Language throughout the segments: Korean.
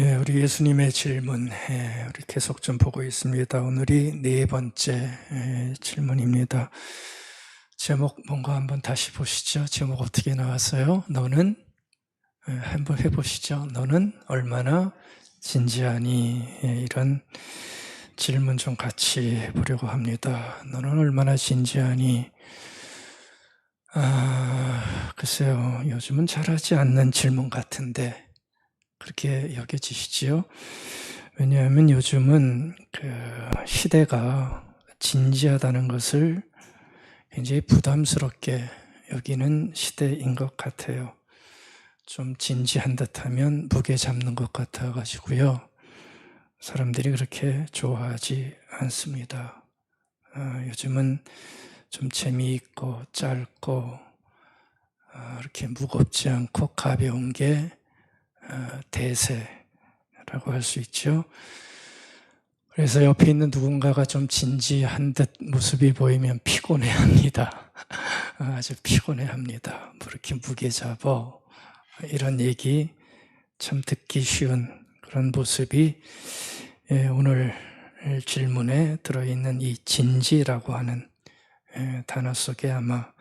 우리 예수님의 질문, 우리 계속 좀 보고 있습니다. 오늘이 네 번째 질문입니다. 제목 뭔가 한번 다시 보시죠. 제목 어떻게 나왔어요? 너는, 한번 해보시죠. 너는 얼마나 진지하니? 이런 질문 좀 같이 해보려고 합니다. 너는 얼마나 진지하니? 글쎄요. 요즘은 잘하지 않는 질문 같은데 그렇게 여겨지시지요? 왜냐하면 요즘은 그 시대가 진지하다는 것을 굉장히 부담스럽게 여기는 시대인 것 같아요. 좀 진지한 듯하면 무게 잡는 것 같아가지고요. 사람들이 그렇게 좋아하지 않습니다. 요즘은 좀 재미있고 짧고 이렇게 무겁지 않고 가벼운 게 대세라고 할 수 있죠. 그래서 옆에 있는 누군가가 좀 진지한 듯 모습이 보이면 피곤해합니다. 아주 피곤해합니다. 뭐 이렇게 무게 잡아? 이런 얘기 참 듣기 쉬운 그런 모습이 오늘 질문에 들어있는 이 진지라고 하는 단어 속에 아마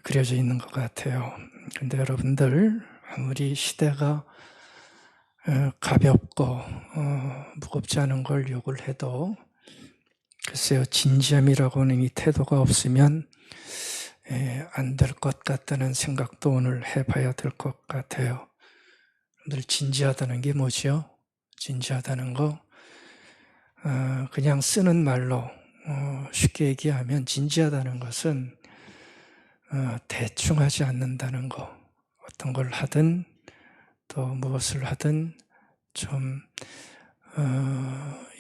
그려져 있는 것 같아요. 그런데 여러분들 아무리 시대가 가볍고 무겁지 않은 걸 욕을 해도 글쎄요, 진지함이라고 하는 이 태도가 없으면 안 될 것 같다는 생각도 오늘 해봐야 될 것 같아요. 늘 진지하다는 게 뭐죠? 진지하다는 거 그냥 쓰는 말로 쉽게 얘기하면 진지하다는 것은 대충 하지 않는다는 거. 어떤 걸 하든 또 무엇을 하든 좀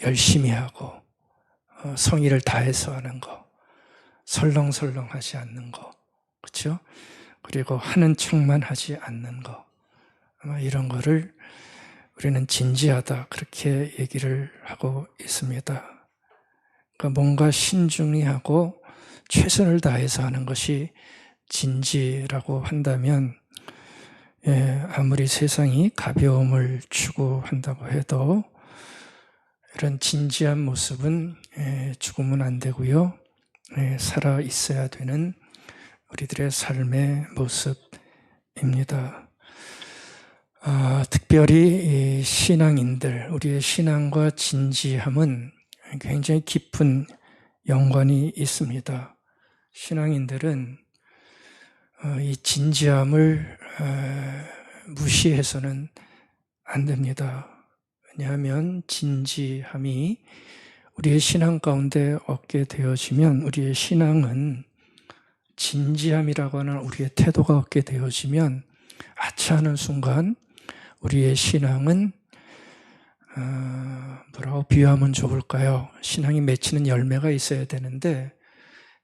열심히 하고 성의를 다해서 하는 거, 설렁설렁하지 않는 거, 그렇죠? 그리고 하는 척만 하지 않는 거, 아마 이런 거를 우리는 진지하다 그렇게 얘기를 하고 있습니다. 그러니까 뭔가 신중히 하고 최선을 다해서 하는 것이 진지라고 한다면 아무리 세상이 가벼움을 추구한다고 해도 이런 진지한 모습은 죽으면 안 되고요. 살아 있어야 되는 우리들의 삶의 모습입니다. 특별히 신앙인들, 우리의 신앙과 진지함은 굉장히 깊은 연관이 있습니다. 신앙인들은 이 진지함을 무시해서는 안 됩니다. 왜냐하면 진지함이 우리의 신앙 가운데 얻게 되어지면 우리의 신앙은 진지함이라고 하는 우리의 태도가 얻게 되어지면 아차 하는 순간 우리의 신앙은 뭐라고 비유하면 좋을까요? 신앙이 맺히는 열매가 있어야 되는데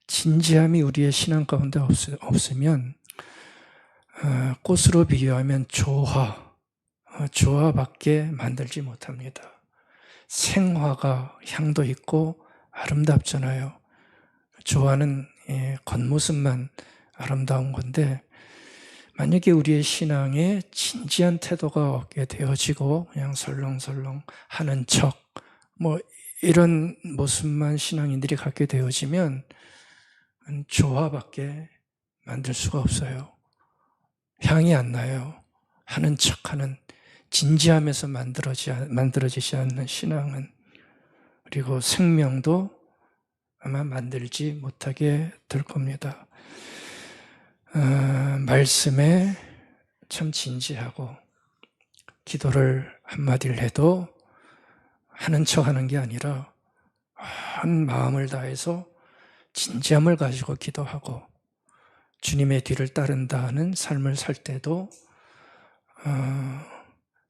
진지함이 우리의 신앙 가운데 없으면 꽃으로 비유하면 조화밖에 만들지 못합니다. 생화가 향도 있고 아름답잖아요. 조화는 겉모습만 아름다운 건데 만약에 우리의 신앙에 진지한 태도가 없게 되어지고 그냥 설렁설렁 하는 척 뭐 이런 모습만 신앙인들이 갖게 되어지면 조화밖에 만들 수가 없어요. 향이 안 나요. 하는 척하는 진지함에서 만들어지지 않는 신앙은 그리고 생명도 아마 만들지 못하게 될 겁니다. 말씀에 참 진지하고 기도를 한마디를 해도 하는 척하는 게 아니라 한 마음을 다해서 진지함을 가지고 기도하고 주님의 뒤를 따른다 하는 삶을 살 때도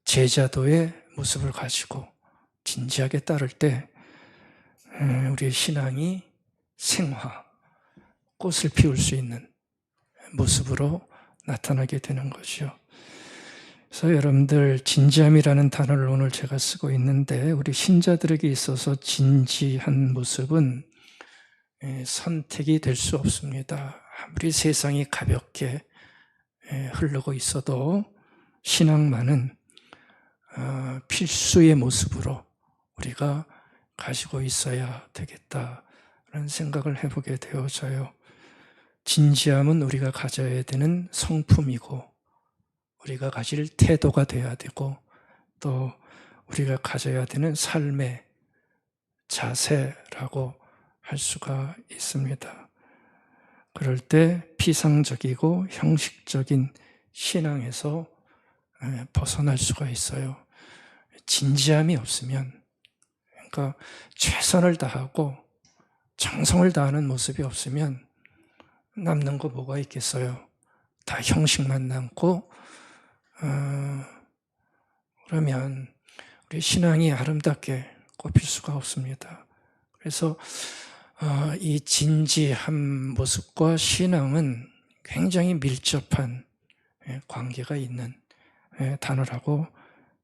제자도의 모습을 가지고 진지하게 따를 때 우리의 신앙이 생화, 꽃을 피울 수 있는 모습으로 나타나게 되는 거죠. 그래서 여러분들 진지함이라는 단어를 오늘 제가 쓰고 있는데 우리 신자들에게 있어서 진지한 모습은 선택이 될 수 없습니다. 아무리 세상이 가볍게 흐르고 있어도 신앙만은 필수의 모습으로 우리가 가지고 있어야 되겠다라는 생각을 해보게 되어져요. 진지함은 우리가 가져야 되는 성품이고 우리가 가질 태도가 되어야 되고 또 우리가 가져야 되는 삶의 자세라고 할 수가 있습니다. 그럴 때 피상적이고 형식적인 신앙에서 벗어날 수가 있어요. 진지함이 없으면, 그러니까 최선을 다하고 정성을 다하는 모습이 없으면 남는 거 뭐가 있겠어요? 다 형식만 남고 그러면 우리 신앙이 아름답게 꼽힐 수가 없습니다. 그래서 이 진지한 모습과 신앙은 굉장히 밀접한 관계가 있는 단어라고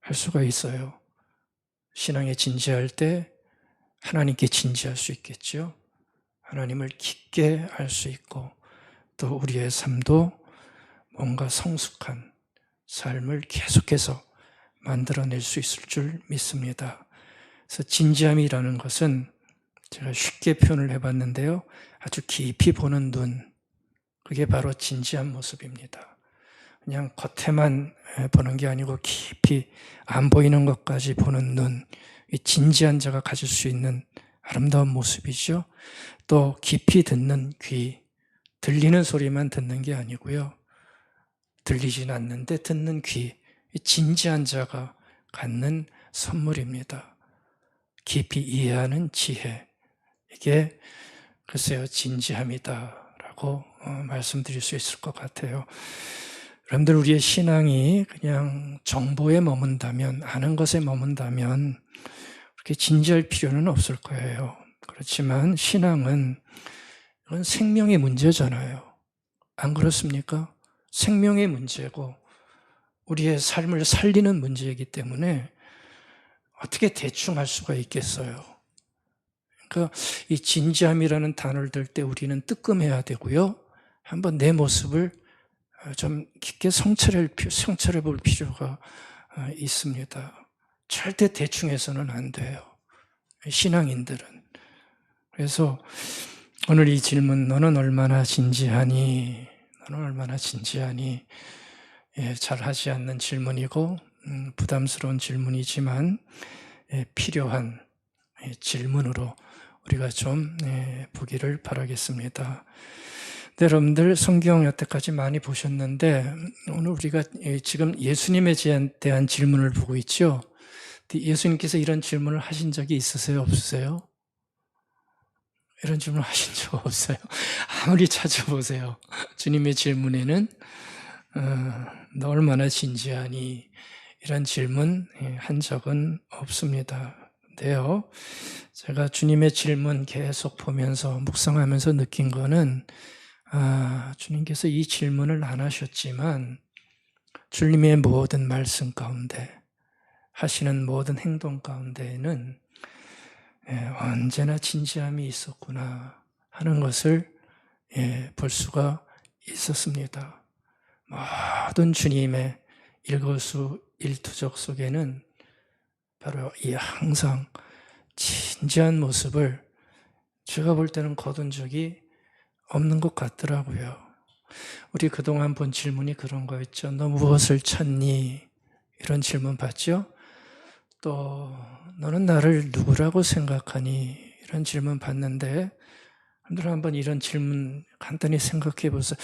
할 수가 있어요. 신앙에 진지할 때 하나님께 진지할 수 있겠죠. 하나님을 깊게 알 수 있고 또 우리의 삶도 뭔가 성숙한 삶을 계속해서 만들어낼 수 있을 줄 믿습니다. 그래서 진지함이라는 것은 제가 쉽게 표현을 해봤는데요. 아주 깊이 보는 눈, 그게 바로 진지한 모습입니다. 그냥 겉에만 보는 게 아니고 깊이 안 보이는 것까지 보는 눈, 이 진지한 자가 가질 수 있는 아름다운 모습이죠. 또 깊이 듣는 귀, 들리는 소리만 듣는 게 아니고요. 들리진 않는데 듣는 귀, 진지한 자가 갖는 선물입니다. 깊이 이해하는 지혜, 이게 글쎄요 진지함이다라고 말씀드릴 수 있을 것 같아요. 여러분들 우리의 신앙이 그냥 정보에 머문다면, 아는 것에 머문다면 그렇게 진지할 필요는 없을 거예요. 그렇지만 신앙은 이건 생명의 문제잖아요. 안 그렇습니까? 생명의 문제고 우리의 삶을 살리는 문제이기 때문에 어떻게 대충 할 수가 있겠어요. 그러니까 이 진지함이라는 단어를 들 때 우리는 뜨끔해야 되고요. 한번 내 모습을 좀 깊게 성찰해 볼 필요가 있습니다. 절대 대충 해서는 안 돼요. 신앙인들은. 그래서 오늘 이 질문, 너는 얼마나 진지하니? 너는 얼마나 진지하니? 잘 하지 않는 질문이고 부담스러운 질문이지만 필요한 질문으로 우리가 좀 보기를 바라겠습니다. 네, 여러분들 성경 여태까지 많이 보셨는데 오늘 우리가 지금 예수님에 대한 질문을 보고 있죠. 예수님께서 이런 질문을 하신 적이 있으세요? 없으세요? 이런 질문을 하신 적 없어요. 아무리 찾아보세요. 주님의 질문에는 너 얼마나 진지하니? 이런 질문 한 적은 없습니다. 근데요, 제가 주님의 질문 계속 보면서 묵상하면서 느낀 거는 주님께서 이 질문을 안 하셨지만 주님의 모든 말씀 가운데 하시는 모든 행동 가운데에는 언제나 진지함이 있었구나 하는 것을 볼 수가 있었습니다. 모든 주님의 일거수일투족 속에는 바로 이 항상 진지한 모습을 제가 볼 때는 거둔 적이 없는 것 같더라고요. 우리 그동안 본 질문이 그런 거였죠. 너 무엇을 찾니? 이런 질문 받죠. 또 너는 나를 누구라고 생각하니? 이런 질문 받는데 여러분들 한번 이런 질문 간단히 생각해 보세요.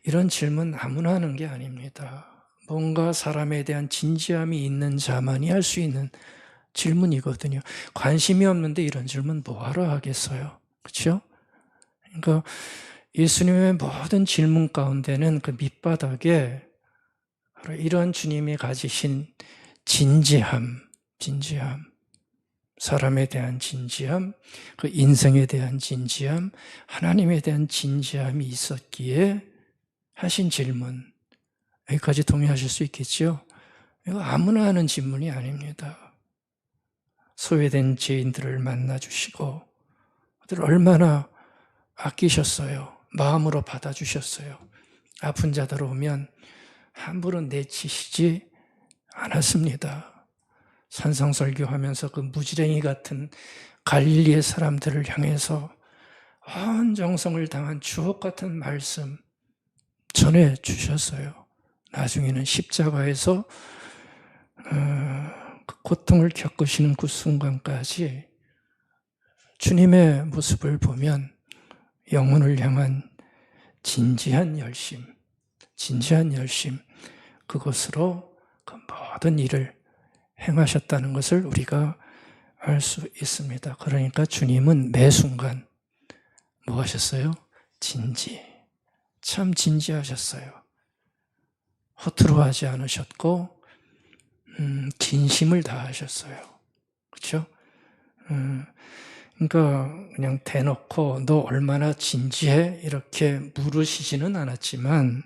이런 질문 아무나 하는 게 아닙니다. 뭔가 사람에 대한 진지함이 있는 자만이 할 수 있는 질문이거든요. 관심이 없는데 이런 질문 뭐하러 하겠어요? 그렇죠? 그러니까 예수님의 모든 질문 가운데는 그 밑바닥에 바로 이런 주님이 가지신 진지함, 사람에 대한 진지함, 그 인생에 대한 진지함, 하나님에 대한 진지함이 있었기에 하신 질문, 여기까지 동의하실 수 있겠죠? 이거 아무나 하는 질문이 아닙니다. 소외된 죄인들을 만나주시고 그들 얼마나 아끼셨어요. 마음으로 받아주셨어요. 아픈 자들 오면 함부로 내치시지 않았습니다. 산상설교하면서 그 무지랭이 같은 갈릴리의 사람들을 향해서 온 정성을 당한 주옥 같은 말씀 전해 주셨어요. 나중에는 십자가에서 그 고통을 겪으시는 그 순간까지 주님의 모습을 보면 영혼을 향한 진지한 열심, 그것으로 그 모든 일을 행하셨다는 것을 우리가 알 수 있습니다. 그러니까 주님은 매 순간 뭐 하셨어요? 참 진지하셨어요. 허투루 하지 않으셨고 진심을 다하셨어요. 그렇죠? 그러니까 그냥 대놓고 너 얼마나 진지해? 이렇게 물으시지는 않았지만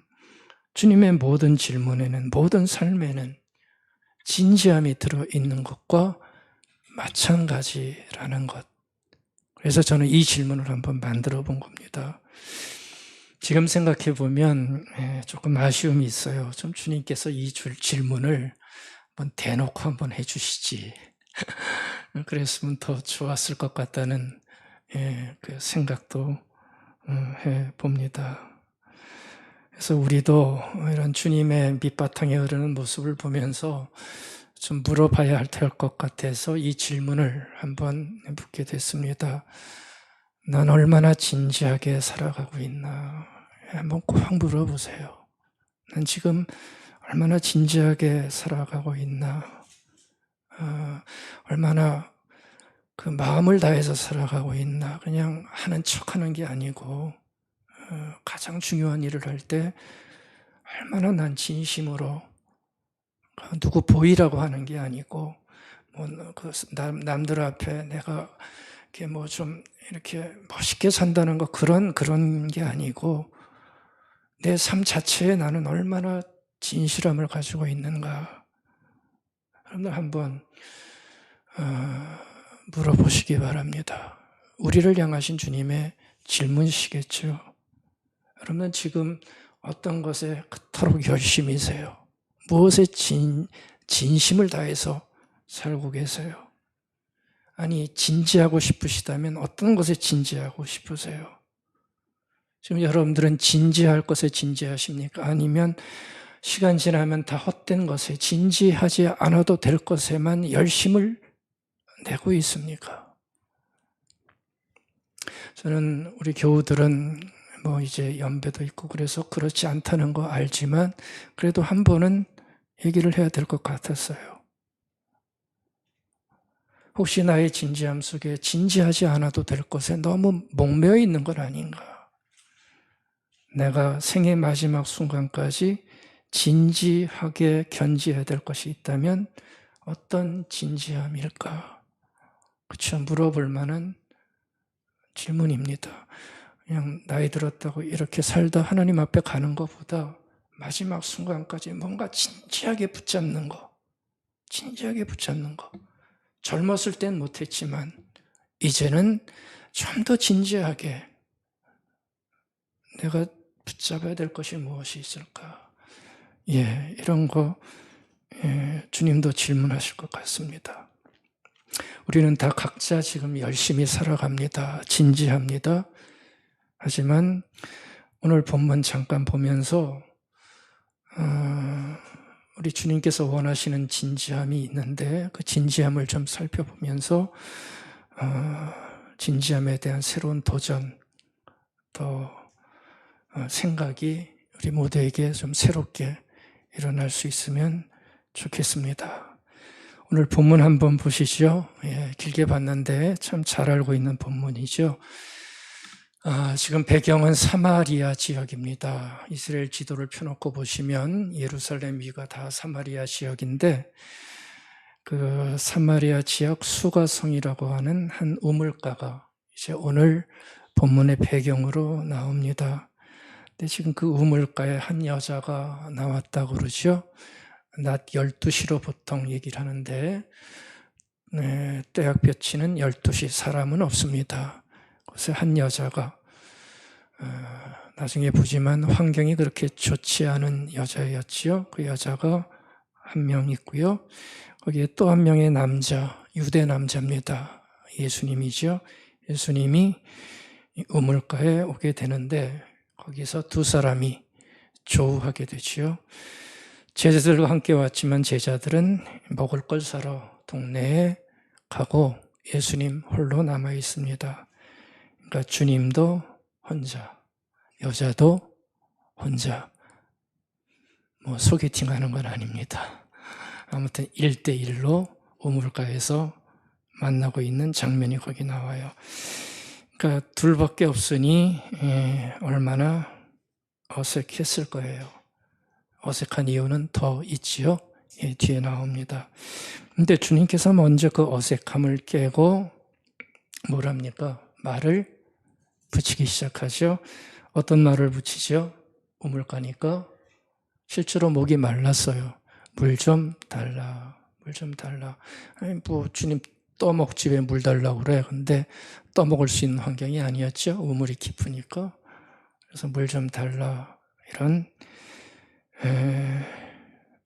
주님의 모든 질문에는, 모든 삶에는 진지함이 들어있는 것과 마찬가지라는 것. 그래서 저는 이 질문을 한번 만들어 본 겁니다. 지금 생각해 보면 조금 아쉬움이 있어요. 좀 주님께서 이 질문을 한번 대놓고 한번 해주시지. 그랬으면 더 좋았을 것 같다는 그 생각도 해봅니다. 그래서 우리도 이런 주님의 밑바탕에 흐르는 모습을 보면서 좀 물어봐야 할 것 같아서 이 질문을 한번 묻게 됐습니다. 난 얼마나 진지하게 살아가고 있나? 한번 꼭 물어보세요. 난 지금 얼마나 진지하게 살아가고 있나? 얼마나 그 마음을 다해서 살아가고 있나? 그냥 하는 척하는 게 아니고 가장 중요한 일을 할 때 얼마나 난 진심으로 누구 보이라고 하는 게 아니고 남들 앞에 내가 이렇게 좀 이렇게 멋있게 산다는 거 그런 게 아니고 내 삶 자체에 나는 얼마나 진실함을 가지고 있는가. 여러분들 한번 물어보시기 바랍니다. 우리를 향하신 주님의 질문이시겠죠. 여러분 지금 어떤 것에 그토록 열심히세요? 무엇에 진심을 다해서 살고 계세요? 아니 진지하고 싶으시다면 어떤 것에 진지하고 싶으세요? 지금 여러분들은 진지할 것에 진지하십니까? 아니면 시간 지나면 다 헛된 것에 진지하지 않아도 될 것에만 열심을 내고 있습니까? 저는 우리 교우들은 이제 연배도 있고 그래서 그렇지 않다는 거 알지만 그래도 한 번은 얘기를 해야 될 것 같았어요. 혹시 나의 진지함 속에 진지하지 않아도 될 것에 너무 목매어 있는 건 아닌가? 내가 생의 마지막 순간까지 진지하게 견지해야 될 것이 있다면 어떤 진지함일까? 그쵸? 물어볼 만한 질문입니다. 그냥 나이 들었다고 이렇게 살다 하나님 앞에 가는 것보다 마지막 순간까지 뭔가 진지하게 붙잡는 거. 젊었을 땐 못했지만 이제는 좀 더 진지하게 내가 붙잡아야 될 것이 무엇이 있을까? 이런 거 주님도 질문하실 것 같습니다. 우리는 다 각자 지금 열심히 살아갑니다. 진지합니다. 하지만 오늘 본문 잠깐 보면서 우리 주님께서 원하시는 진지함이 있는데 그 진지함을 좀 살펴보면서 진지함에 대한 새로운 도전 또 생각이 우리 모두에게 좀 새롭게 일어날 수 있으면 좋겠습니다. 오늘 본문 한번 보시죠. 길게 봤는데 참 잘 알고 있는 본문이죠. 지금 배경은 사마리아 지역입니다. 이스라엘 지도를 펴놓고 보시면 예루살렘 위가 다 사마리아 지역인데 그 사마리아 지역 수가성이라고 하는 한 우물가가 이제 오늘 본문의 배경으로 나옵니다. 근데 지금 그 우물가에 한 여자가 나왔다고 그러죠. 낮 12시로 보통 얘기를 하는데 때약볕이는 12시 사람은 없습니다. 그래서 한 여자가 나중에 보지만 환경이 그렇게 좋지 않은 여자였지요. 그 여자가 한 명 있고요. 거기에 또 한 명의 남자, 유대 남자입니다. 예수님이죠. 예수님이 우물가에 오게 되는데 거기서 두 사람이 조우하게 되지요. 제자들과 함께 왔지만 제자들은 먹을 걸 사러 동네에 가고 예수님 홀로 남아 있습니다. 그러니까 주님도 혼자, 여자도 혼자, 소개팅 하는 건 아닙니다. 아무튼 1대1로 우물가에서 만나고 있는 장면이 거기 나와요. 그러니까 둘밖에 없으니 얼마나 어색했을 거예요. 어색한 이유는 더 있지요. 뒤에 나옵니다. 근데 주님께서 먼저 그 어색함을 깨고 뭐랍니까? 말을 붙이기 시작하죠. 어떤 말을 붙이죠? 우물가니까 실제로 목이 말랐어요. 물 좀 달라. 물 좀 달라. 아니, 주님 떠먹지 왜 물 달라고 그래. 근데 떠먹을 수 있는 환경이 아니었죠. 우물이 깊으니까. 그래서 물 좀 달라. 이런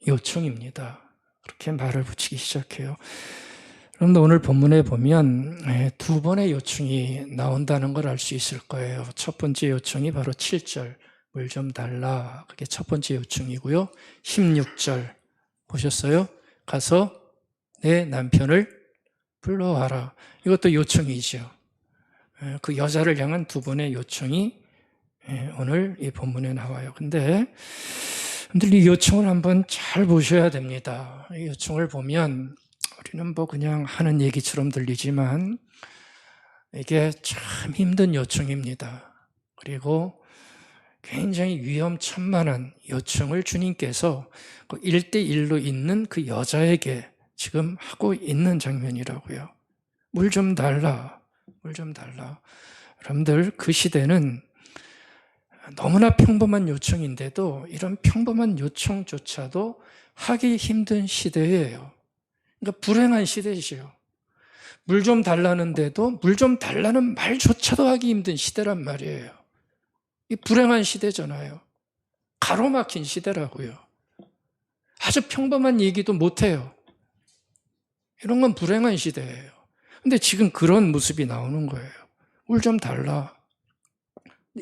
요청입니다. 그렇게 말을 붙이기 시작해요. 그런데 오늘 본문에 보면 두 번의 요청이 나온다는 걸 알 수 있을 거예요. 첫 번째 요청이 바로 7절 물 좀 달라. 그게 첫 번째 요청이고요. 16절 보셨어요? 가서 내 남편을 불러와라. 이것도 요청이죠. 그 여자를 향한 두 번의 요청이 오늘 이 본문에 나와요. 근데 이 요청을 한번 잘 보셔야 됩니다. 이 요청을 보면 우리는 그냥 하는 얘기처럼 들리지만 이게 참 힘든 요청입니다. 그리고 굉장히 위험천만한 요청을 주님께서 그 1대1로 있는 그 여자에게 지금 하고 있는 장면이라고요. 물 좀 달라. 물 좀 달라. 여러분들 그 시대는 너무나 평범한 요청인데도 이런 평범한 요청조차도 하기 힘든 시대예요. 그러니까 불행한 시대지요. 물 좀 달라는데도 물 좀 달라는 말조차도 하기 힘든 시대란 말이에요. 이 불행한 시대잖아요. 가로막힌 시대라고요. 아주 평범한 얘기도 못해요. 이런 건 불행한 시대예요. 근데 지금 그런 모습이 나오는 거예요. 물 좀 달라.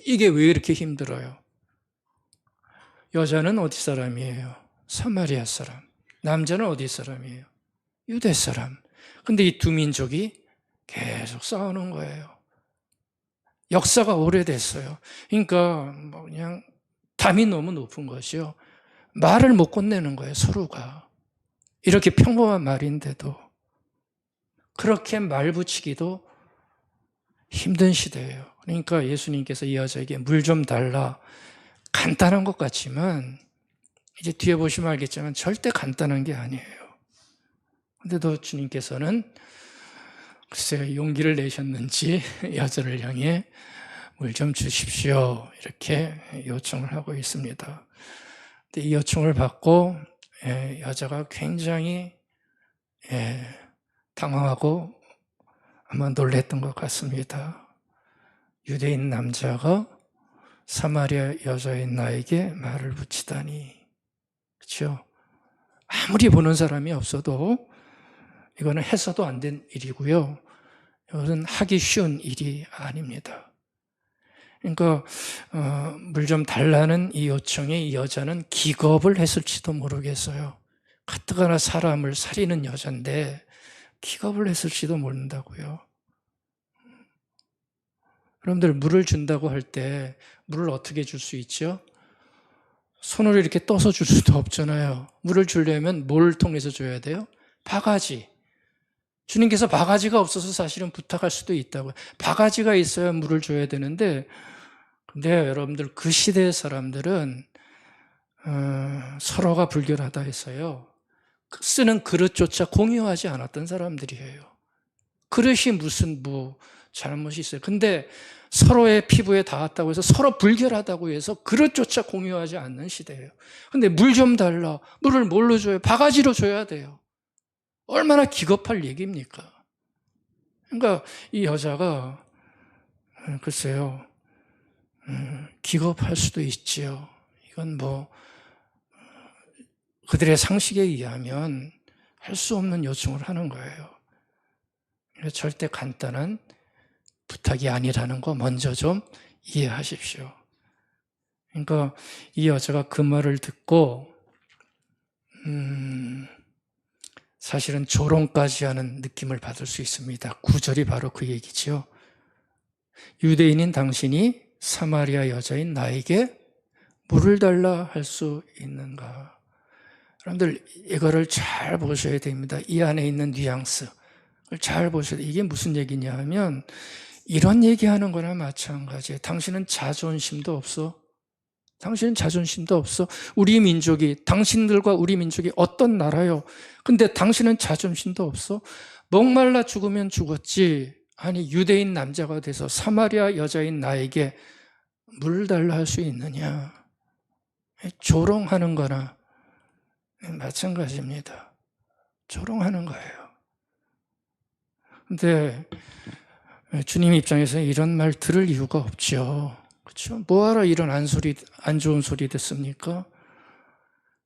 이게 왜 이렇게 힘들어요? 여자는 어디 사람이에요? 사마리아 사람. 남자는 어디 사람이에요? 유대 사람. 근데 이 두 민족이 계속 싸우는 거예요. 역사가 오래됐어요. 그러니까 그냥 담이 너무 높은 것이요. 말을 못 건네는 거예요, 서로가. 이렇게 평범한 말인데도. 그렇게 말 붙이기도 힘든 시대예요. 그러니까 예수님께서 이 여자에게 물 좀 달라. 간단한 것 같지만 이제 뒤에 보시면 알겠지만 절대 간단한 게 아니에요. 근데도 주님께서는 글쎄요, 용기를 내셨는지 여자를 향해 물 좀 주십시오. 이렇게 요청을 하고 있습니다. 근데 이 요청을 받고 여자가 굉장히 당황하고 아마 놀랬던 것 같습니다. 유대인 남자가 사마리아 여자인 나에게 말을 붙이다니. 그렇죠? 아무리 보는 사람이 없어도 이거는 해서도 안 된 일이고요. 이것은 하기 쉬운 일이 아닙니다. 그러니까 물 좀 달라는 이 요청에 이 여자는 기겁을 했을지도 모르겠어요. 가뜩이나 사람을 살리는 여자인데 기겁을 했을지도 모른다고요. 여러분들 물을 준다고 할 때 물을 어떻게 줄 수 있죠? 손으로 이렇게 떠서 줄 수도 없잖아요. 물을 주려면 뭘 통해서 줘야 돼요? 바가지. 주님께서 바가지가 없어서 사실은 부탁할 수도 있다고요. 바가지가 있어야 물을 줘야 되는데 근데 여러분들 그 시대의 사람들은 서로가 불결하다 해서요. 쓰는 그릇조차 공유하지 않았던 사람들이에요. 그릇이 무슨 잘못이 있어요. 근데 서로의 피부에 닿았다고 해서 서로 불결하다고 해서 그릇조차 공유하지 않는 시대예요. 근데 물 좀 달라. 물을 뭘로 줘요? 바가지로 줘야 돼요. 얼마나 기겁할 얘기입니까? 그러니까 이 여자가 글쎄요. 기겁할 수도 있지요. 이건 그들의 상식에 의하면 할 수 없는 요청을 하는 거예요. 절대 간단한 부탁이 아니라는 거 먼저 좀 이해하십시오. 그러니까 이 여자가 그 말을 듣고 사실은 조롱까지 하는 느낌을 받을 수 있습니다. 9절이 바로 그 얘기죠. 유대인인 당신이 사마리아 여자인 나에게 물을 달라 할 수 있는가? 여러분들 이거를 잘 보셔야 됩니다. 이 안에 있는 뉘앙스를 잘 보셔야 돼요. 이게 무슨 얘기냐 하면 이런 얘기하는 거나 마찬가지예요. 당신은 자존심도 없어. 당신은 자존심도 없어. 우리 민족이, 당신들과 우리 민족이 어떤 나라요? 근데 당신은 자존심도 없어? 목말라 죽으면 죽었지. 아니 유대인 남자가 돼서 사마리아 여자인 나에게 물 달라 할 수 있느냐? 조롱하는 거나 마찬가지입니다. 조롱하는 거예요. 근데 주님 입장에서 이런 말 들을 이유가 없죠. 그렇죠? 뭐하러 이런 안 좋은 소리 듣습니까?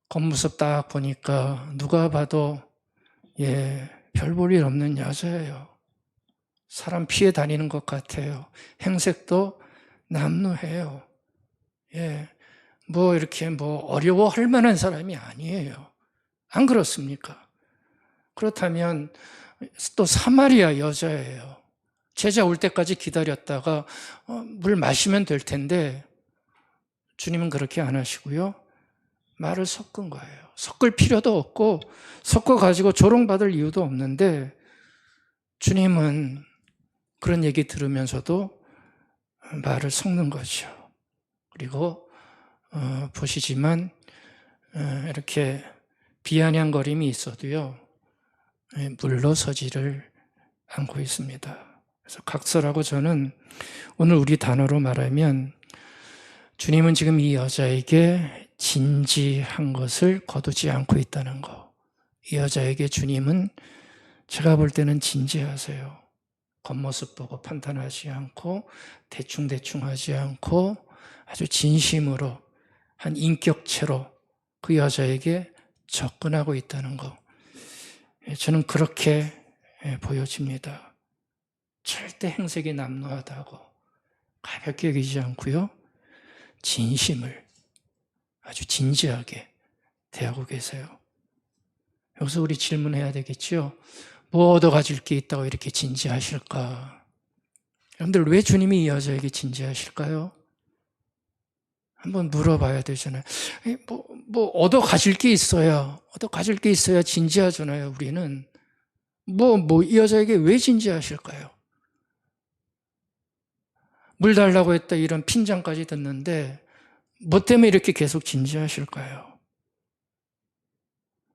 겉모습 딱 보니까 누가 봐도 별 볼 일 없는 여자예요. 사람 피해 다니는 것 같아요. 행색도 남루해요. 이렇게 어려워할 만한 사람이 아니에요. 안 그렇습니까? 그렇다면 또 사마리아 여자예요. 제자 올 때까지 기다렸다가 물 마시면 될 텐데 주님은 그렇게 안 하시고요. 말을 섞은 거예요. 섞을 필요도 없고 섞어가지고 조롱받을 이유도 없는데 주님은 그런 얘기 들으면서도 말을 섞는 거죠. 그리고 보시지만 이렇게 비아냥거림이 있어도요. 물러서지를 않고 있습니다. 그래서 각설하고 저는 오늘 우리 단어로 말하면 주님은 지금 이 여자에게 진지한 것을 거두지 않고 있다는 거. 이 여자에게 주님은 제가 볼 때는 진지하세요. 겉모습 보고 판단하지 않고 대충대충 하지 않고 아주 진심으로 한 인격체로 그 여자에게 접근하고 있다는 거. 저는 그렇게 보여집니다. 절대 행색이 남루하다고 가볍게 여기지 않고요. 진심을 아주 진지하게 대하고 계세요. 여기서 우리 질문해야 되겠죠. 뭐 얻어가질 게 있다고 이렇게 진지하실까? 여러분들 왜 주님이 이 여자에게 진지하실까요? 한번 물어봐야 되잖아요. 얻어가질 게 있어야 진지하잖아요, 우리는. 이 여자에게 왜 진지하실까요? 물 달라고 했다 이런 핀잔까지 듣는데 뭐 때문에 이렇게 계속 진지하실까요?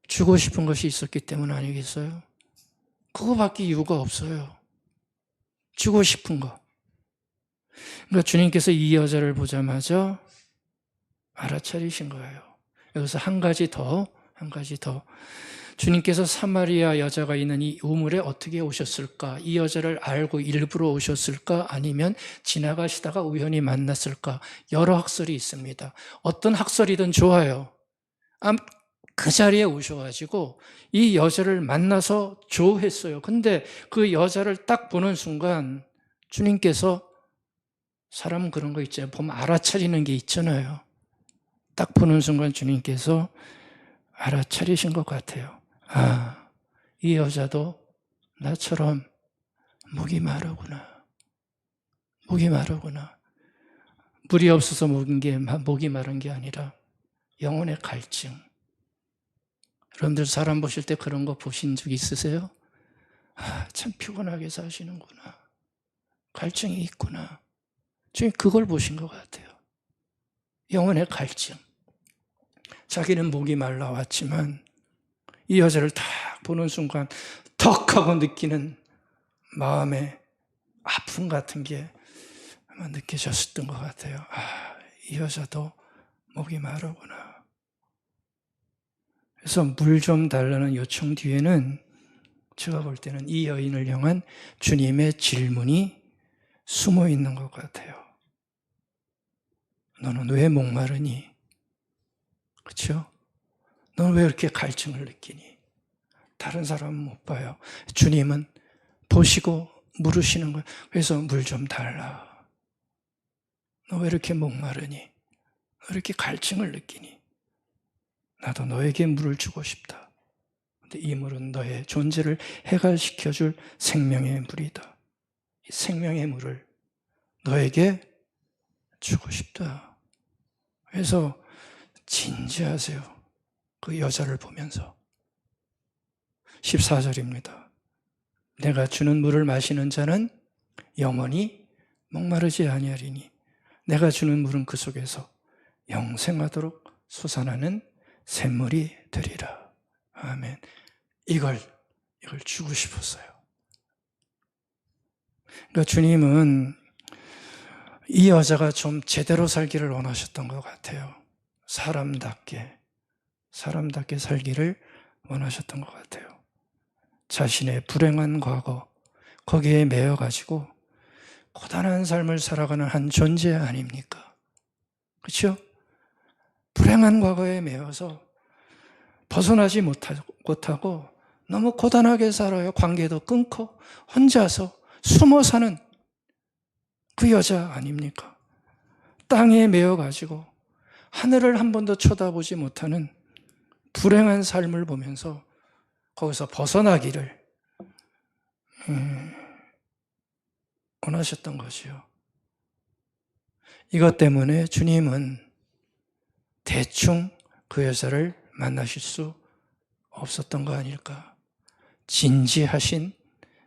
주고 싶은 것이 있었기 때문 아니겠어요? 그거밖에 이유가 없어요. 주고 싶은 거. 그러니까 주님께서 이 여자를 보자마자 알아차리신 거예요. 여기서 한 가지 더. 주님께서 사마리아 여자가 있는 이 우물에 어떻게 오셨을까? 이 여자를 알고 일부러 오셨을까? 아니면 지나가시다가 우연히 만났을까? 여러 학설이 있습니다. 어떤 학설이든 좋아요. 그 자리에 오셔가지고 이 여자를 만나서 좋아했어요. 근데 그 여자를 딱 보는 순간 주님께서 사람은 그런 거 있잖아요. 보면 알아차리는 게 있잖아요. 딱 보는 순간 주님께서 알아차리신 것 같아요. 이 여자도 나처럼 목이 마르구나. 물이 없어서 목이 마른 게 아니라 영혼의 갈증. 여러분들 사람 보실 때 그런 거 보신 적 있으세요? 참 피곤하게 사시는구나. 갈증이 있구나. 주님 그걸 보신 것 같아요. 영혼의 갈증. 자기는 목이 말라왔지만 이 여자를 딱 보는 순간 턱 하고 느끼는 마음의 아픔 같은 게 아마 느껴졌었던 것 같아요. 이 여자도 목이 마르구나. 그래서 물 좀 달라는 요청 뒤에는 제가 볼 때는 이 여인을 향한 주님의 질문이 숨어 있는 것 같아요. 너는 왜 목마르니? 그렇죠? 너는 왜 이렇게 갈증을 느끼니? 다른 사람은 못 봐요. 주님은 보시고 물으시는 거예요. 그래서 물 좀 달라. 너 왜 이렇게 목마르니? 왜 이렇게 갈증을 느끼니? 나도 너에게 물을 주고 싶다. 근데 이 물은 너의 존재를 해갈시켜줄 생명의 물이다. 이 생명의 물을 너에게 주고 싶다. 그래서 진지하세요. 그 여자를 보면서. 14절입니다. 내가 주는 물을 마시는 자는 영원히 목마르지 아니하리니 내가 주는 물은 그 속에서 영생하도록 솟아나는 샘물이 되리라. 아멘. 이걸 주고 싶었어요. 그러니까 주님은 이 여자가 좀 제대로 살기를 원하셨던 것 같아요. 사람답게 살기를 원하셨던 것 같아요. 자신의 불행한 과거, 거기에 매여가지고 고단한 삶을 살아가는 한 존재 아닙니까? 그렇죠? 불행한 과거에 매여서 벗어나지 못하고 너무 고단하게 살아요. 관계도 끊고 혼자서 숨어 사는 그 여자 아닙니까? 땅에 매여가지고 하늘을 한 번도 쳐다보지 못하는 불행한 삶을 보면서 거기서 벗어나기를 원하셨던 것이요. 이것 때문에 주님은 대충 그 여자를 만나실 수 없었던 거 아닐까. 진지하신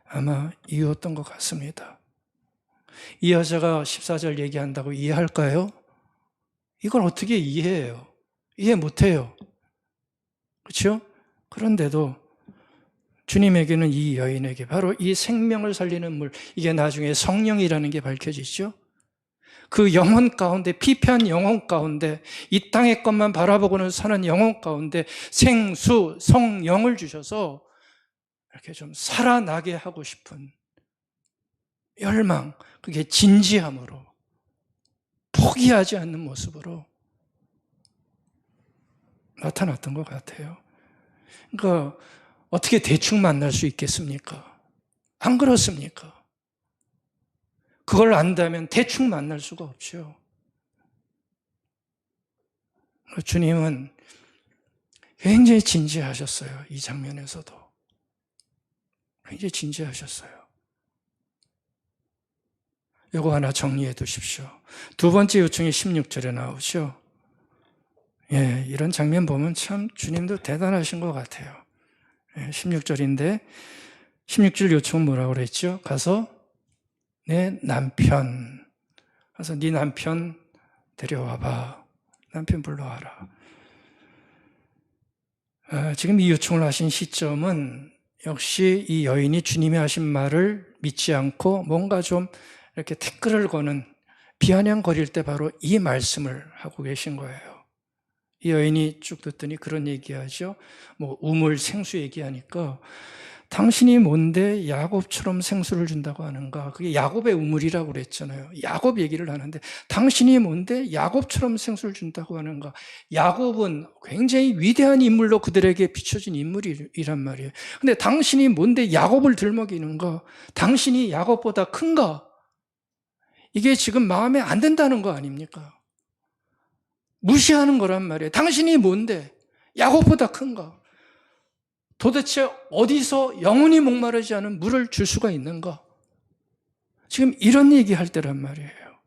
아마 이유였던 것 같습니다. 이 여자가 14절 얘기한다고 이해할까요? 이걸 어떻게 이해해요? 이해 못해요. 그렇죠? 그런데도 주님에게는 이 여인에게 바로 이 생명을 살리는 물, 이게 나중에 성령이라는 게 밝혀지죠. 그 영혼 가운데, 피폐한 영혼 가운데, 이 땅의 것만 바라보고는 사는 영혼 가운데 생수, 성령을 주셔서 이렇게 좀 살아나게 하고 싶은 열망, 그게 진지함으로, 포기하지 않는 모습으로 나타났던 것 같아요. 그러니까 어떻게 대충 만날 수 있겠습니까? 안 그렇습니까? 그걸 안다면 대충 만날 수가 없죠. 주님은 굉장히 진지하셨어요. 이 장면에서도. 굉장히 진지하셨어요. 요거 하나 정리해 두십시오. 두 번째 요청이 16절에 나오죠. 예, 이런 장면 보면 참 주님도 대단하신 것 같아요. 16절인데 16절 요청은 뭐라고 그랬죠? 가서 내 남편, 가서 네 남편 데려와봐. 남편 불러와라. 지금 이 요청을 하신 시점은 역시 이 여인이 주님이 하신 말을 믿지 않고 뭔가 좀 이렇게 태클을 거는 비아냥거릴 때 바로 이 말씀을 하고 계신 거예요. 이 여인이 쭉 듣더니 그런 얘기하죠. 뭐 우물 생수 얘기하니까 당신이 뭔데 야곱처럼 생수를 준다고 하는가? 그게 야곱의 우물이라고 그랬잖아요. 야곱 얘기를 하는데 당신이 뭔데 야곱처럼 생수를 준다고 하는가? 야곱은 굉장히 위대한 인물로 그들에게 비춰진 인물이란 말이에요. 근데 당신이 뭔데 야곱을 들먹이는가? 당신이 야곱보다 큰가? 이게 지금 마음에 안 든다는 거 아닙니까? 무시하는 거란 말이에요. 당신이 뭔데? 야곱보다 큰가? 도대체 어디서 영원히 목마르지 않은 물을 줄 수가 있는가? 지금 이런 얘기할 때란 말이에요.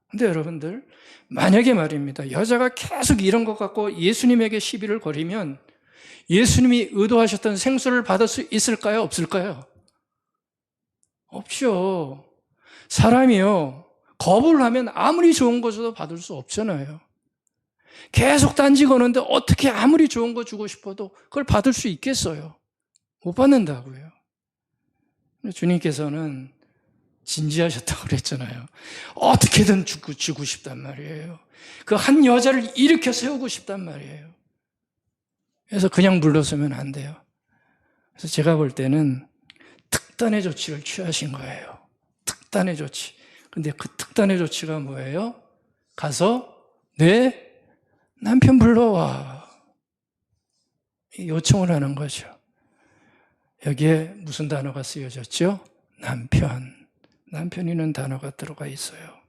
근데 여러분들, 만약에 말입니다. 여자가 계속 이런 것 갖고 예수님에게 시비를 거리면 예수님이 의도하셨던 생수를 받을 수 있을까요? 없을까요? 없죠. 사람이요, 겁을 하면 아무리 좋은 것도 받을 수 없잖아요. 계속 딴지 거는데 어떻게 아무리 좋은 거 주고 싶어도 그걸 받을 수 있겠어요? 못 받는다고요. 주님께서는 진지하셨다고 그랬잖아요. 어떻게든 주고 싶단 말이에요. 그 한 여자를 일으켜 세우고 싶단 말이에요. 그래서 그냥 물러서면 안 돼요. 그래서 제가 볼 때는 특단의 조치를 취하신 거예요. 특단의 조치. 근데 그 특단의 조치가 뭐예요? 가서 내 남편 불러와. 요청을 하는 거죠. 여기에 무슨 단어가 쓰여졌죠? 남편. 남편이라는 단어가 들어가 있어요.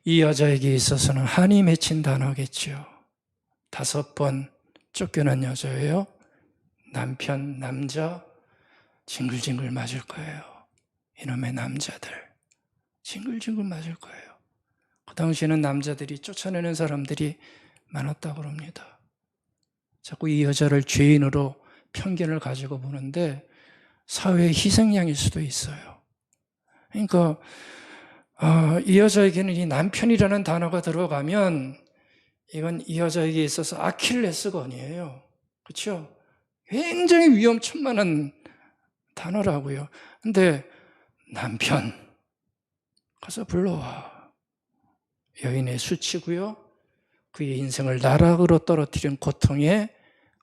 이 여자에게 있어서는 한이 맺힌 단어겠죠. 5번 쫓겨난 여자예요. 남편, 남자 징글징글 맞을 거예요. 이놈의 남자들 징글징글 맞을 거예요. 그 당시에는 남자들이 쫓아내는 사람들이 많았다고 합니다. 자꾸 이 여자를 죄인으로 편견을 가지고 보는데 사회의 희생양일 수도 있어요. 그러니까 이 여자에게는 이 남편이라는 단어가 들어가면 이건 이 여자에게 있어서 아킬레스건이에요. 그렇죠? 굉장히 위험천만한 단어라고요. 근데 남편 가서 불러와. 여인의 수치고요. 그의 인생을 나락으로 떨어뜨린 고통의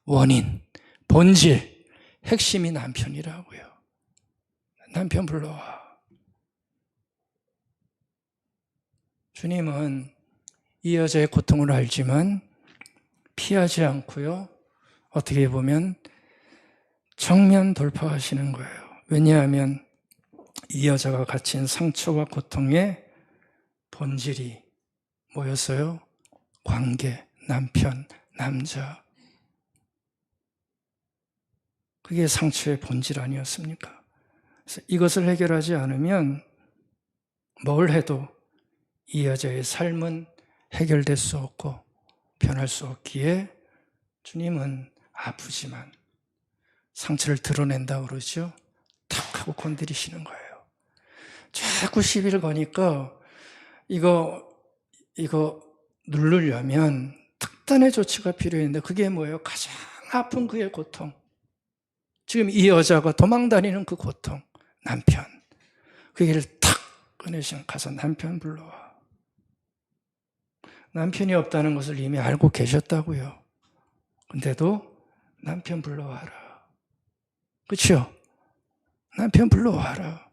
원인, 본질, 핵심이 남편이라고요. 남편 불러와. 주님은 이 여자의 고통을 알지만 피하지 않고요. 어떻게 보면 정면 돌파하시는 거예요. 왜냐하면 이 여자가 갇힌 상처와 고통의 본질이 뭐였어요? 관계, 남편, 남자. 그게 상처의 본질 아니었습니까? 그래서 이것을 해결하지 않으면 뭘 해도 이 여자의 삶은 해결될 수 없고 변할 수 없기에 주님은 아프지만 상처를 드러낸다고 그러죠. 탁 하고 건드리시는 거예요. 자꾸 시비를 거니까 이거 누르려면 특단의 조치가 필요했는데 그게 뭐예요? 가장 아픈 그의 고통. 지금 이 여자가 도망다니는 그 고통. 남편. 그 길을 탁 꺼내시면 가서 남편 불러와. 남편이 없다는 것을 이미 알고 계셨다고요. 근데도 남편 불러와라. 그렇죠? 남편 불러와라.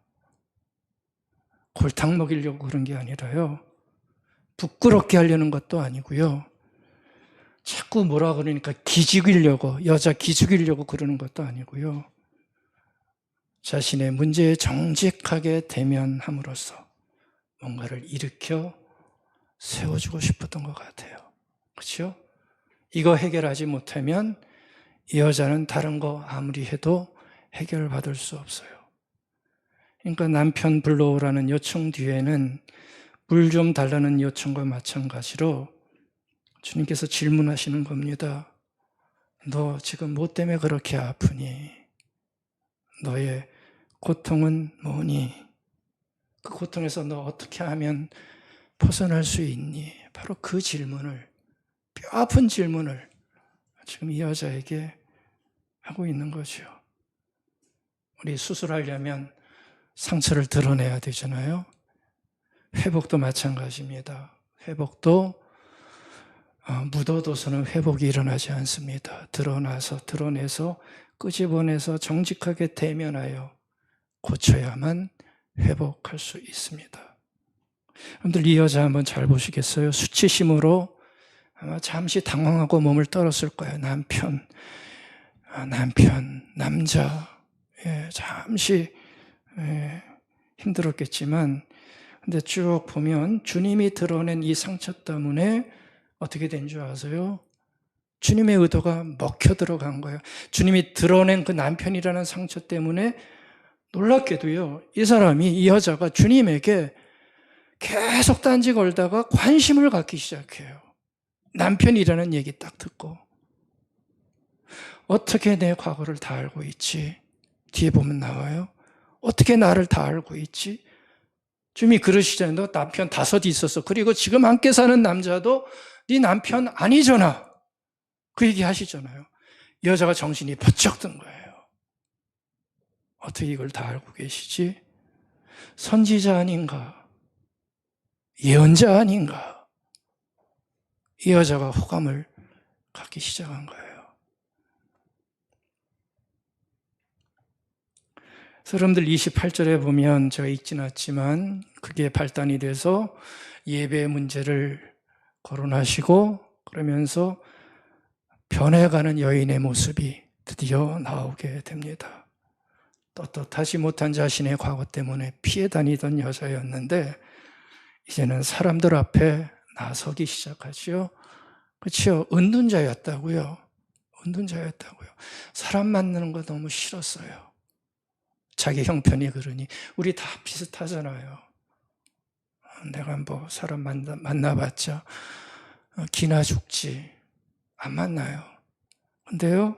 골탕 먹이려고 그런 게 아니라요. 부끄럽게 하려는 것도 아니고요. 자꾸 뭐라 그러니까 기죽이려고, 여자 기죽이려고 그러는 것도 아니고요. 자신의 문제에 정직하게 대면함으로써 뭔가를 일으켜 세워주고 싶었던 것 같아요. 그렇죠? 이거 해결하지 못하면 이 여자는 다른 거 아무리 해도 해결받을 수 없어요. 그러니까 남편 불러오라는 요청 뒤에는 물 좀 달라는 요청과 마찬가지로 주님께서 질문하시는 겁니다. 너 지금 뭐 때문에 그렇게 아프니? 너의 고통은 뭐니? 그 고통에서 너 어떻게 하면 벗어날 수 있니? 바로 그 질문을, 뼈 아픈 질문을 지금 이 여자에게 하고 있는 거죠. 우리 수술하려면 상처를 드러내야 되잖아요. 회복도 마찬가지입니다. 회복도 묻어둬서는 회복이 일어나지 않습니다. 드러내서 끄집어내서 정직하게 대면하여 고쳐야만 회복할 수 있습니다. 여러분들 이 여자 한번 잘 보시겠어요? 수치심으로 아마 잠시 당황하고 몸을 떨었을 거예요. 남편, 남자. 잠시 힘들었겠지만 근데 쭉 보면 주님이 드러낸 이 상처 때문에 어떻게 된 줄 아세요? 주님의 의도가 먹혀 들어간 거예요. 주님이 드러낸 그 남편이라는 상처 때문에 놀랍게도요. 이 여자가 주님에게 계속 딴지 걸다가 관심을 갖기 시작해요. 남편이라는 얘기 딱 듣고 어떻게 내 과거를 다 알고 있지? 뒤에 보면 나와요. 어떻게 나를 다 알고 있지? 주님이 그러시잖아요. 너 남편 5 있었어. 그리고 지금 함께 사는 남자도 네 남편 아니잖아. 그 얘기 하시잖아요. 이 여자가 정신이 번쩍 든 거예요. 어떻게 이걸 다 알고 계시지? 선지자 아닌가? 예언자 아닌가? 이 여자가 호감을 갖기 시작한 거예요. 여러분들 28절에 보면 제가 읽진 않지만 그게 발단이 돼서 예배 문제를 거론하시고 그러면서 변해가는 여인의 모습이 드디어 나오게 됩니다. 떳떳하지 못한 자신의 과거 때문에 피해 다니던 여자였는데 이제는 사람들 앞에 나서기 시작하지요. 그렇죠? 은둔자였다고요. 은둔자였다고요. 사람 만나는 거 너무 싫었어요. 자기 형편이 그러니. 우리 다 비슷하잖아요. 내가 뭐 사람 만나봤자 기나 죽지. 안 만나요. 근데요,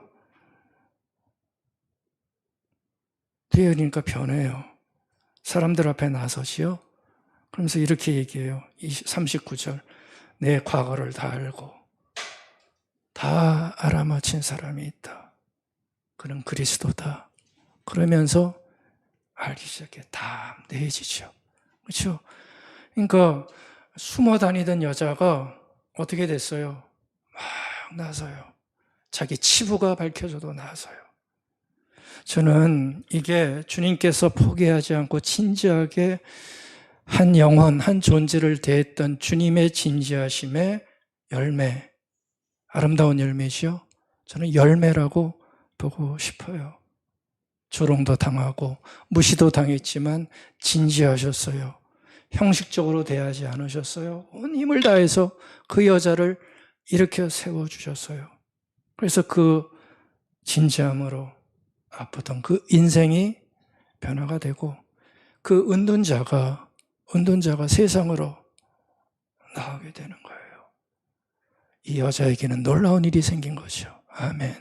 뒤에 그러니까 변해요. 사람들 앞에 나서지요. 그러면서 이렇게 얘기해요. 39절. 내 과거를 다 알고 다 알아맞힌 사람이 있다. 그는 그리스도다. 그러면서 알기 시작해. 담대해지죠. 그렇죠? 그러니까 숨어 다니던 여자가 어떻게 됐어요? 막 나서요. 자기 치부가 밝혀져도 나서요. 저는 이게 주님께서 포기하지 않고 진지하게 한 영혼, 한 존재를 대했던 주님의 진지하심의 열매, 아름다운 열매죠. 저는 열매라고 보고 싶어요. 조롱도 당하고 무시도 당했지만 진지하셨어요. 형식적으로 대하지 않으셨어요. 온 힘을 다해서 그 여자를 일으켜 세워주셨어요. 그래서 그 진지함으로 아프던 그 인생이 변화가 되고 그 은둔자가 세상으로 나오게 되는 거예요. 이 여자에게는 놀라운 일이 생긴 거죠. 아멘.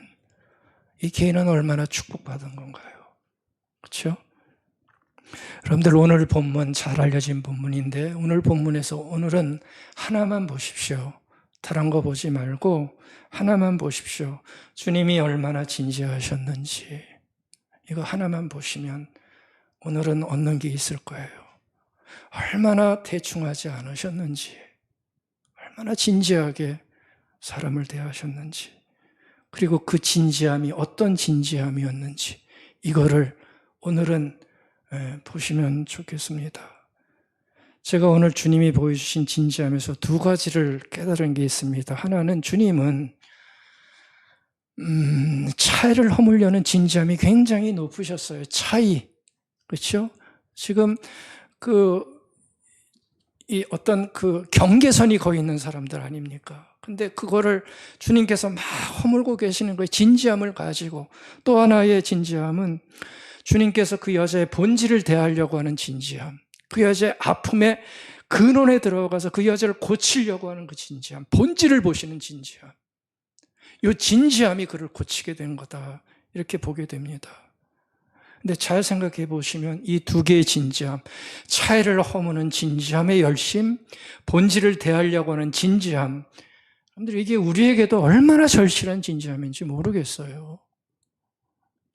이 개인은 얼마나 축복받은 건가요? 그렇죠? 여러분들 오늘 본문 잘 알려진 본문인데 오늘 본문에서 오늘은 하나만 보십시오. 다른 거 보지 말고 하나만 보십시오. 주님이 얼마나 진지하셨는지 이거 하나만 보시면 오늘은 얻는 게 있을 거예요. 얼마나 대충하지 않으셨는지 얼마나 진지하게 사람을 대하셨는지 그리고 그 진지함이 어떤 진지함이었는지 이거를 오늘은 보시면 좋겠습니다. 제가 오늘 주님이 보여주신 진지함에서 두 가지를 깨달은 게 있습니다. 하나는 주님은 차이를 허물려는 진지함이 굉장히 높으셨어요. 차이. 그렇죠? 지금 이 어떤 그 경계선이 거기 있는 사람들 아닙니까? 근데 그거를 주님께서 막 허물고 계시는 거예요. 진지함을 가지고. 또 하나의 진지함은 주님께서 그 여자의 본질을 대하려고 하는 진지함. 그 여자의 아픔의 근원에 들어가서 그 여자를 고치려고 하는 그 진지함. 본질을 보시는 진지함. 이 진지함이 그를 고치게 된 거다. 이렇게 보게 됩니다. 근데 잘 생각해 보시면 이 두 개의 진지함, 차이를 허무는 진지함의 열심, 본질을 대하려고 하는 진지함, 여러분들 이게 우리에게도 얼마나 절실한 진지함인지 모르겠어요.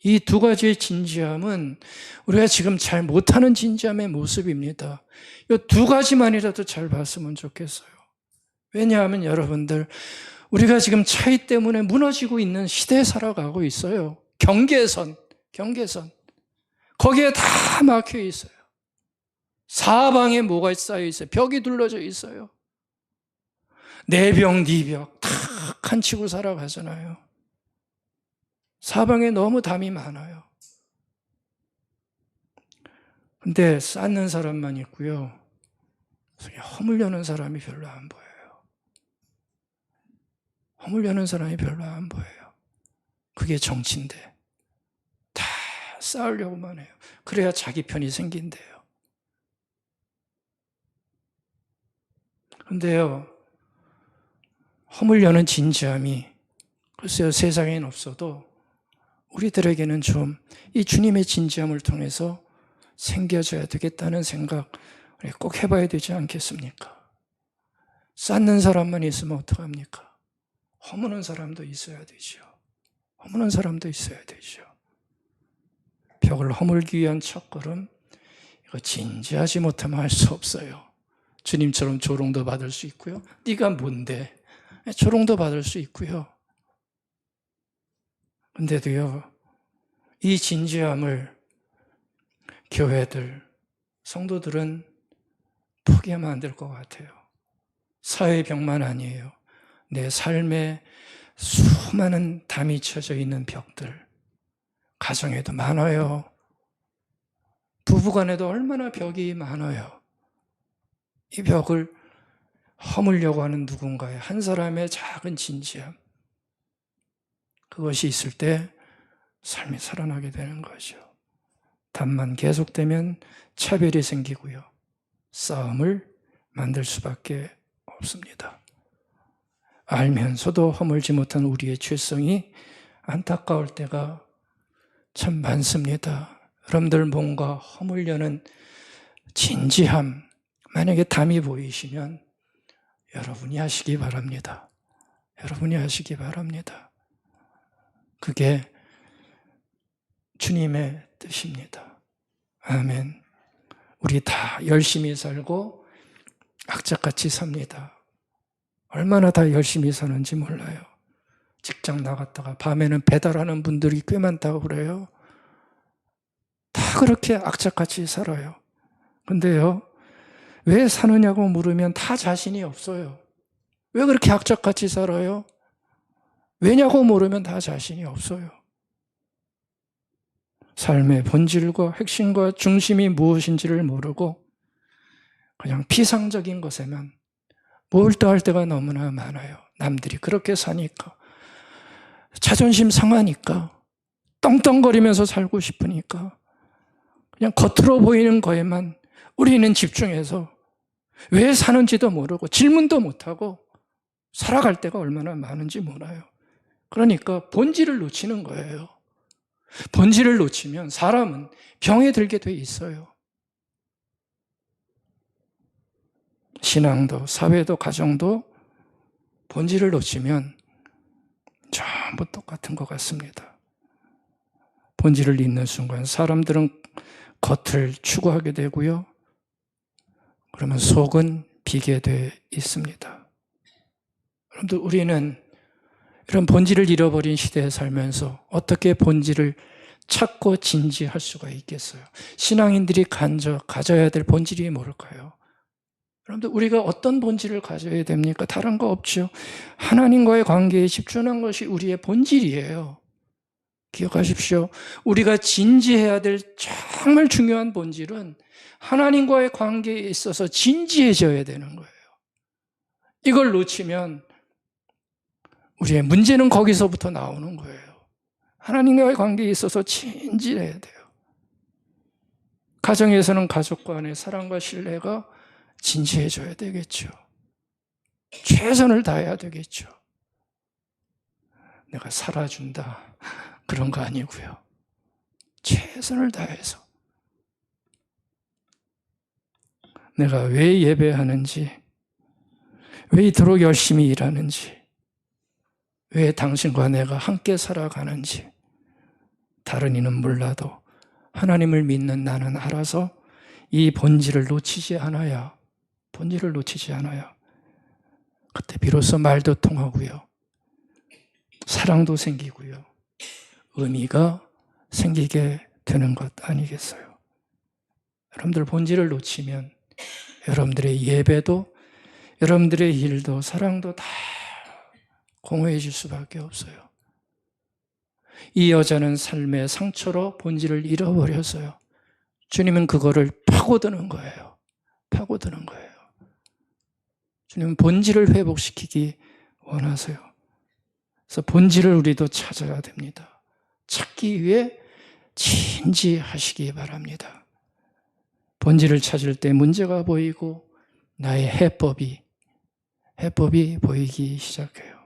이 두 가지의 진지함은 우리가 지금 잘 못하는 진지함의 모습입니다. 이 두 가지만이라도 잘 봤으면 좋겠어요. 왜냐하면 여러분들 우리가 지금 차이 때문에 무너지고 있는 시대에 살아가고 있어요. 경계선. 거기에 다 막혀 있어요. 사방에 뭐가 쌓여 있어요. 벽이 둘러져 있어요. 내 벽, 네 벽 다 칸치고 살아가잖아요. 사방에 너무 담이 많아요. 근데 쌓는 사람만 있고요. 허물려는 사람이 별로 안 보여요. 허물려는 사람이 별로 안 보여요. 그게 정치인데 다 쌓으려고만 해요. 그래야 자기 편이 생긴대요. 근데요, 허물려는 진지함이 글쎄요 세상에는 없어도 우리들에게는 좀 이 주님의 진지함을 통해서 생겨져야 되겠다는 생각 꼭 해봐야 되지 않겠습니까? 쌓는 사람만 있으면 어떡합니까? 허무는 사람도 있어야 되죠. 허무는 사람도 있어야 되죠. 벽을 허물기 위한 첫걸음, 이거 진지하지 못하면 할 수 없어요. 주님처럼 조롱도 받을 수 있고요. 네가 뭔데? 조롱도 받을 수 있고요. 근데도요, 이 진지함을 교회들, 성도들은 포기하면 안 될 것 같아요. 사회의 벽만 아니에요. 내 삶에 수많은 담이 쳐져 있는 벽들, 가정에도 많아요. 부부간에도 얼마나 벽이 많아요. 이 벽을 허물려고 하는 누군가의 한 사람의 작은 진지함, 그것이 있을 때 삶이 살아나게 되는 거죠. 다만 계속되면 차별이 생기고요. 싸움을 만들 수밖에 없습니다. 알면서도 허물지 못한 우리의 죄성이 안타까울 때가 참 많습니다. 여러분들 뭔가 허물려는 진지함, 만약에 담이 보이시면 여러분이 하시기 바랍니다. 여러분이 하시기 바랍니다. 그게 주님의 뜻입니다. 아멘. 우리 다 열심히 살고 악착같이 삽니다. 얼마나 다 열심히 사는지 몰라요. 직장 나갔다가 밤에는 배달하는 분들이 꽤 많다고 그래요. 다 그렇게 악착같이 살아요. 근데요, 왜 사느냐고 물으면 다 자신이 없어요. 왜 그렇게 악착같이 살아요? 왜냐고 물으면 다 자신이 없어요. 삶의 본질과 핵심과 중심이 무엇인지를 모르고 그냥 피상적인 것에만 몰두할 때가 너무나 많아요. 남들이 그렇게 사니까, 자존심 상하니까, 떵떵거리면서 살고 싶으니까 그냥 겉으로 보이는 거에만 우리는 집중해서 왜 사는지도 모르고 질문도 못하고 살아갈 때가 얼마나 많은지 몰라요. 그러니까 본질을 놓치는 거예요. 본질을 놓치면 사람은 병에 들게 돼 있어요. 신앙도 사회도 가정도 본질을 놓치면 전부 똑같은 것 같습니다. 본질을 잃는 순간 사람들은 겉을 추구하게 되고요. 그러면 속은 비게 돼 있습니다. 여러분들, 우리는 이런 본질을 잃어버린 시대에 살면서 어떻게 본질을 찾고 진지할 수가 있겠어요? 신앙인들이 가져야 될 본질이 뭘까요? 여러분들, 우리가 어떤 본질을 가져야 됩니까? 다른 거 없죠. 하나님과의 관계에 집중한 것이 우리의 본질이에요. 기억하십시오. 우리가 진지해야 될 정말 중요한 본질은 하나님과의 관계에 있어서 진지해져야 되는 거예요. 이걸 놓치면 우리의 문제는 거기서부터 나오는 거예요. 하나님과의 관계에 있어서 진지해야 돼요. 가정에서는 가족 간의 사랑과 신뢰가 진지해져야 되겠죠. 최선을 다해야 되겠죠. 내가 살아준다, 그런 거 아니고요. 최선을 다해서 내가 왜 예배하는지, 왜 이토록 열심히 일하는지, 왜 당신과 내가 함께 살아가는지 다른 이는 몰라도 하나님을 믿는 나는 알아서 이 본질을 놓치지 않아야, 본질을 놓치지 않아야 그때 비로소 말도 통하고요, 사랑도 생기고요, 의미가 생기게 되는 것 아니겠어요? 여러분들 본질을 놓치면 여러분들의 예배도, 여러분들의 일도, 사랑도 다 공허해질 수밖에 없어요. 이 여자는 삶의 상처로 본질을 잃어버렸어요. 주님은 그거를 파고드는 거예요. 파고드는 거예요. 주님은 본질을 회복시키기 원하세요. 그래서 본질을 우리도 찾아야 됩니다. 찾기 위해 진지하시기 바랍니다. 본질을 찾을 때 문제가 보이고 나의 해법이 보이기 시작해요.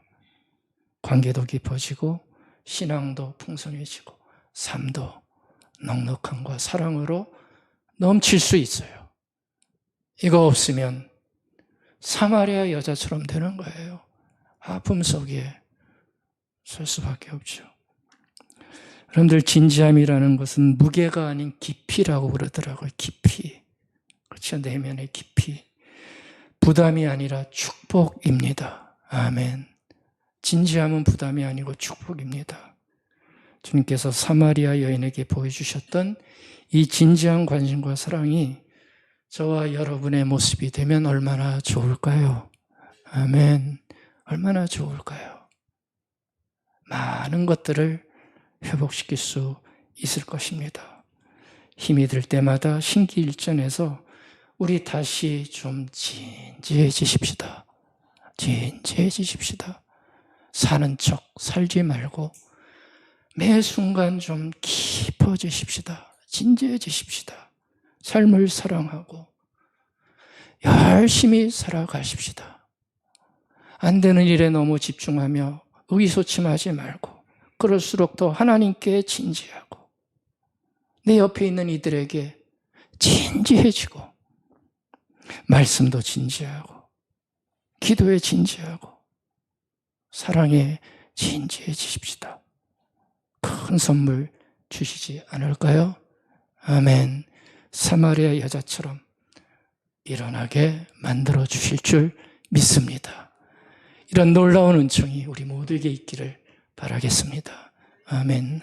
관계도 깊어지고 신앙도 풍성해지고 삶도 넉넉함과 사랑으로 넘칠 수 있어요. 이거 없으면 사마리아 여자처럼 되는 거예요. 아픔 속에 설 수밖에 없죠. 여러분들, 진지함이라는 것은 무게가 아닌 깊이라고 그러더라고요. 깊이. 그렇죠. 내면의 깊이. 부담이 아니라 축복입니다. 아멘. 진지함은 부담이 아니고 축복입니다. 주님께서 사마리아 여인에게 보여주셨던 이 진지한 관심과 사랑이 저와 여러분의 모습이 되면 얼마나 좋을까요? 아멘. 얼마나 좋을까요? 많은 것들을 회복시킬 수 있을 것입니다. 힘이 들 때마다 신기일전에서 우리 다시 좀 진지해지십시다. 진지해지십시다. 사는 척 살지 말고 매 순간 좀 깊어지십시다. 진지해지십시다. 삶을 사랑하고 열심히 살아가십시다. 안 되는 일에 너무 집중하며 의기소침하지 말고 그럴수록 더 하나님께 진지하고 내 옆에 있는 이들에게 진지해지고 말씀도 진지하고 기도에 진지하고 사랑에 진지해지십시다. 큰 선물 주시지 않을까요? 아멘. 사마리아 여자처럼 일어나게 만들어 주실 줄 믿습니다. 이런 놀라운 은총이 우리 모두에게 있기를 바라겠습니다. 아멘.